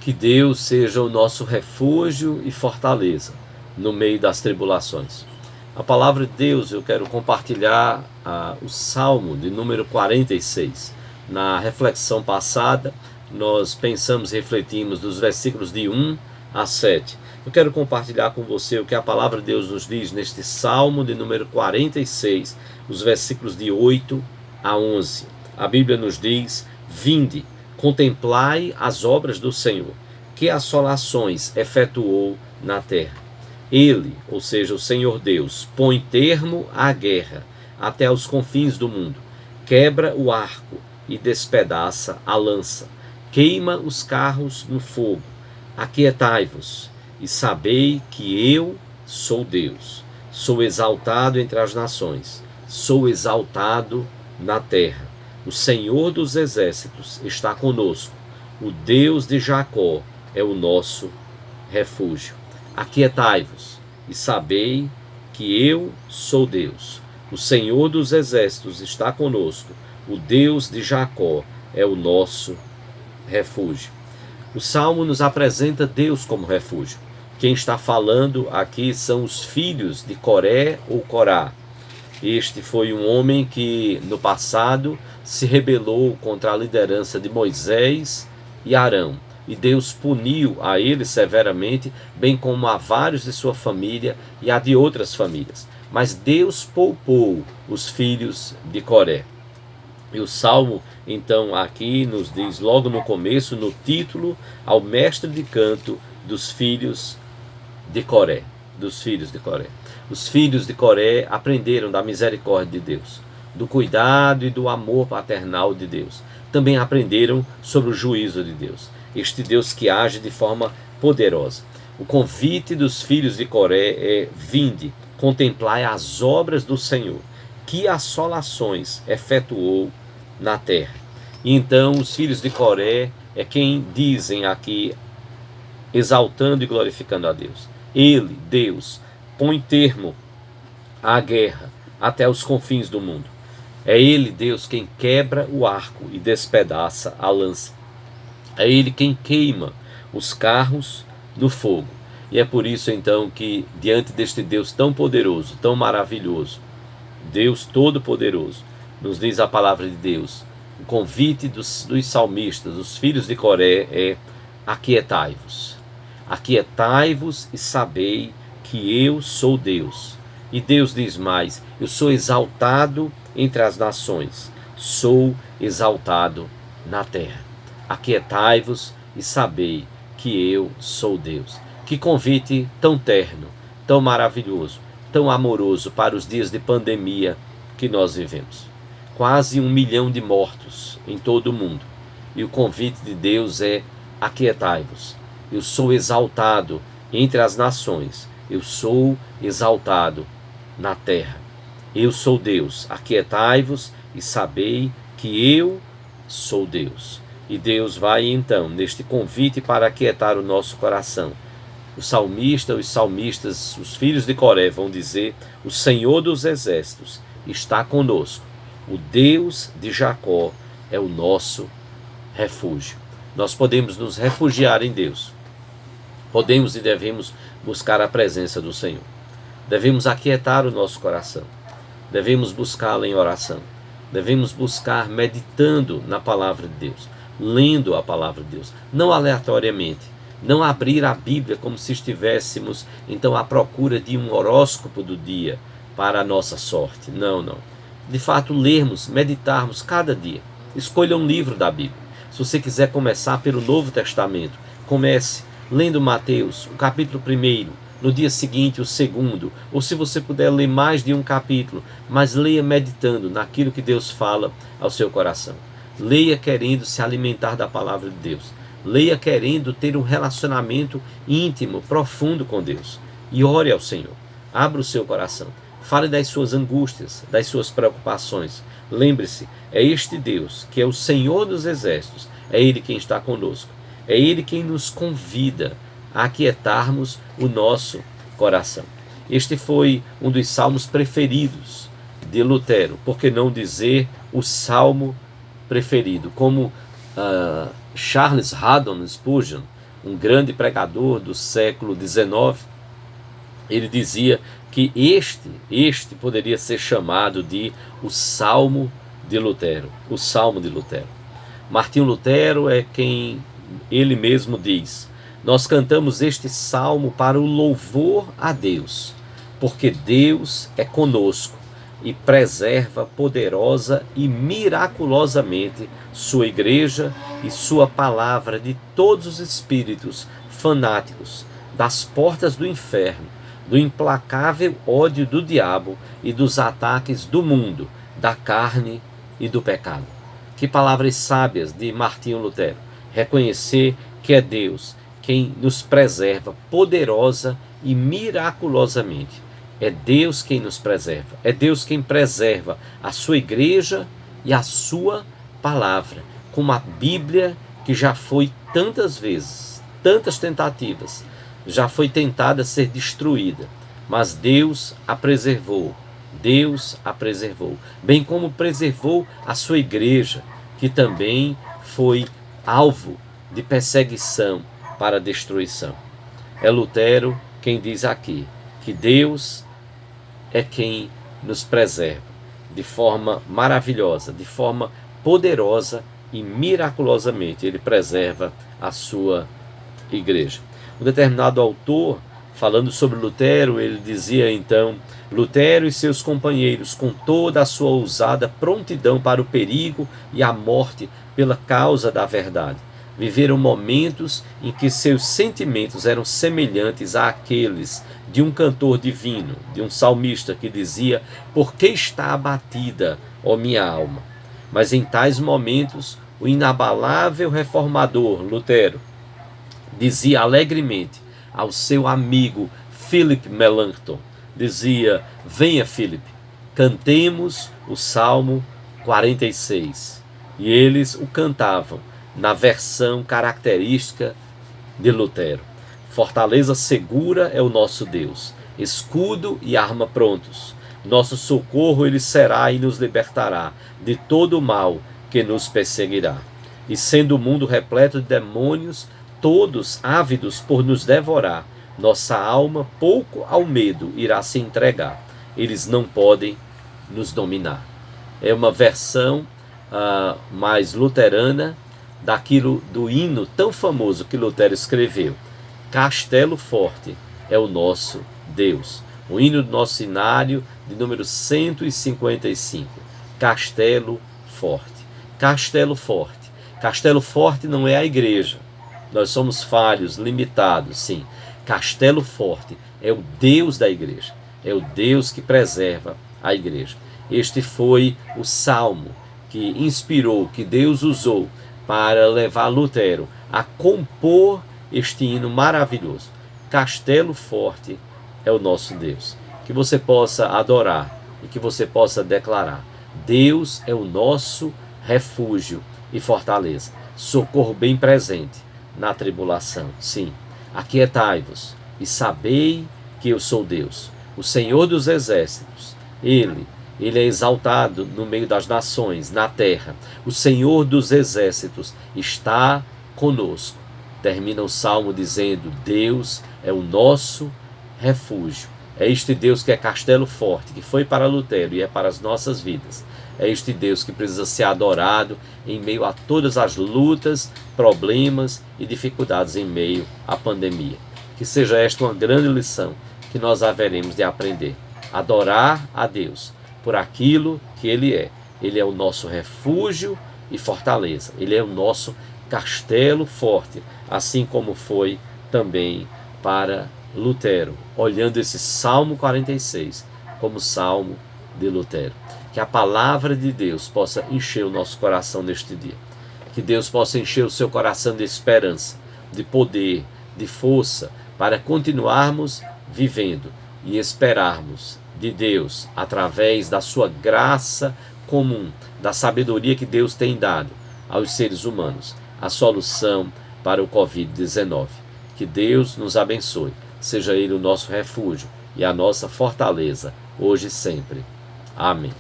Que Deus seja o nosso refúgio e fortaleza no meio das tribulações. A palavra de Deus, eu quero compartilhar o Salmo de número 46. Na reflexão passada, nós pensamos e refletimos dos versículos de 1 a 7. Eu quero compartilhar com você o que a palavra de Deus nos diz neste Salmo de número 46, os versículos de 8 a 11. A Bíblia nos diz: vinde, contemplai as obras do Senhor, que assolações efetuou na terra. Ele, ou seja, o Senhor Deus, põe termo à guerra até os confins do mundo, quebra o arco e despedaça a lança, queima os carros no fogo. Aquietai-vos e sabei que eu sou Deus. Sou exaltado entre as nações, sou exaltado na terra. O Senhor dos exércitos está conosco, o Deus de Jacó é o nosso refúgio. Aquietai-vos e sabei que eu sou Deus. O Senhor dos exércitos está conosco, o Deus de Jacó é o nosso refúgio. O Salmo nos apresenta Deus como refúgio. Quem está falando aqui são os filhos de Coré ou Corá. Este foi um homem que no passado se rebelou contra a liderança de Moisés e Arão, e Deus puniu a ele severamente, bem como a vários de sua família e a de outras famílias. Mas Deus poupou os filhos de Coré. E o Salmo, então, aqui nos diz logo no começo, no título, ao mestre de canto dos filhos de Coré. Dos filhos de Coré. Os filhos de Coré aprenderam da misericórdia de Deus, do cuidado e do amor paternal de Deus. Também aprenderam sobre o juízo de Deus, este Deus que age de forma poderosa. O convite dos filhos de Coré é: vinde, contemplai as obras do Senhor, que assolações efetuou na terra. E então os filhos de Coré é quem dizem aqui, exaltando e glorificando a Deus: Ele, Deus, põe termo à guerra até os confins do mundo. É Ele, Deus, quem quebra o arco e despedaça a lança. É Ele quem queima os carros no fogo. E é por isso então que, diante deste Deus tão poderoso, tão maravilhoso, Deus Todo-Poderoso, nos diz a palavra de Deus, o convite dos salmistas, dos filhos de Coré, é: aquietai-vos. Aquietai-vos e sabei que eu sou Deus. E Deus diz mais: eu sou exaltado entre as nações, sou exaltado na terra. Aquietai-vos e sabei que eu sou Deus. Que convite tão terno, tão maravilhoso, tão amoroso para os dias de pandemia que nós vivemos. Quase 1 milhão de mortos em todo o mundo. E o convite de Deus é: aquietai-vos. Eu sou exaltado entre as nações, eu sou exaltado na terra. Eu sou Deus, aquietai-vos e sabei que eu sou Deus. E Deus vai então, neste convite para aquietar o nosso coração, o salmista, os salmistas, os filhos de Coré vão dizer: o Senhor dos exércitos está conosco, o Deus de Jacó é o nosso refúgio. Nós podemos nos refugiar em Deus. Podemos e devemos buscar a presença do Senhor. Devemos aquietar o nosso coração. Devemos buscá-lo em oração. Devemos buscar meditando na palavra de Deus, lendo a palavra de Deus, não aleatoriamente. Não abrir a Bíblia como se estivéssemos então à procura de um horóscopo do dia para a nossa sorte. Não, não. De fato, lermos, meditarmos cada dia. Escolha um livro da Bíblia. Se você quiser começar pelo Novo Testamento, comece lendo Mateus, o capítulo 1, no dia seguinte o 2, ou se você puder ler mais de um capítulo, mas leia meditando naquilo que Deus fala ao seu coração. Leia querendo se alimentar da palavra de Deus. Leia querendo ter um relacionamento íntimo, profundo com Deus. E ore ao Senhor. Abra o seu coração. Fale das suas angústias, das suas preocupações. Lembre-se, é este Deus, que é o Senhor dos exércitos, é Ele quem está conosco. É Ele quem nos convida a aquietarmos o nosso coração. Este foi um dos salmos preferidos de Lutero, por que não dizer o salmo preferido, como Charles Haddon Spurgeon, um grande pregador do século XIX, ele dizia que este poderia ser chamado de o Salmo de Lutero. O Salmo de Lutero. Martinho Lutero é quem ele mesmo diz: nós cantamos este salmo para o louvor a Deus, porque Deus é conosco e preserva poderosa e miraculosamente sua igreja e sua palavra de todos os espíritos fanáticos, das portas do inferno, do implacável ódio do diabo e dos ataques do mundo, da carne e do pecado. Que palavras sábias de Martinho Lutero! Reconhecer que é Deus quem nos preserva poderosa e miraculosamente. É Deus quem nos preserva. É Deus quem preserva a sua igreja e a sua palavra. Como a Bíblia, que já foi tantas vezes, tantas tentativas, já foi tentada ser destruída, mas Deus a preservou. Deus a preservou. Bem como preservou a sua igreja, que também foi alvo de perseguição para destruição. É Lutero quem diz aqui que Deus é quem nos preserva de forma maravilhosa, de forma poderosa e miraculosamente. Ele preserva a sua igreja. Um determinado autor, falando sobre Lutero, ele dizia então: Lutero e seus companheiros, com toda a sua ousada prontidão para o perigo e a morte pela causa da verdade, viveram momentos em que seus sentimentos eram semelhantes àqueles de um cantor divino, de um salmista que dizia: por que está abatida, ó minha alma? Mas em tais momentos, o inabalável reformador Lutero dizia alegremente ao seu amigo Philip Melanchthon, dizia: venha, Philip, cantemos o Salmo 46. E eles o cantavam na versão característica de Lutero. Fortaleza segura é o nosso Deus, escudo e arma prontos. Nosso socorro ele será e nos libertará de todo o mal que nos perseguirá. E sendo o mundo repleto de demônios, todos ávidos por nos devorar, nossa alma pouco ao medo irá se entregar. Eles não podem nos dominar. É uma versão mais luterana daquilo do hino tão famoso que Lutero escreveu. Castelo Forte é o nosso Deus. O hino do nosso cenário de número 155. Castelo Forte. Castelo Forte. Castelo Forte não é a igreja. Nós somos falhos, limitados, sim. Castelo Forte é o Deus da igreja. É o Deus que preserva a igreja. Este foi o salmo que inspirou, que Deus usou para levar Lutero a compor este hino maravilhoso. Castelo Forte é o nosso Deus. Que você possa adorar e que você possa declarar: Deus é o nosso refúgio e fortaleza, socorro bem presente na tribulação. Sim, aquietai-vos e sabei que eu sou Deus, o Senhor dos exércitos. Ele é exaltado no meio das nações, na terra. O Senhor dos exércitos está conosco. Termina o salmo dizendo: Deus é o nosso refúgio. É este Deus que é castelo forte, que foi para Lutero e é para as nossas vidas. É este Deus que precisa ser adorado em meio a todas as lutas, problemas e dificuldades em meio à pandemia. Que seja esta uma grande lição que nós haveremos de aprender. Adorar a Deus por aquilo que Ele é. Ele é o nosso refúgio e fortaleza. Ele é o nosso castelo forte, assim como foi também para Lutero, olhando esse Salmo 46 como Salmo de Lutero. Que a palavra de Deus possa encher o nosso coração neste dia. Que Deus possa encher o seu coração de esperança, de poder, de força, para continuarmos vivendo e esperarmos de Deus, através da sua graça comum, da sabedoria que Deus tem dado aos seres humanos, a solução para o Covid-19. Que Deus nos abençoe, seja Ele o nosso refúgio e a nossa fortaleza, hoje e sempre. Amém.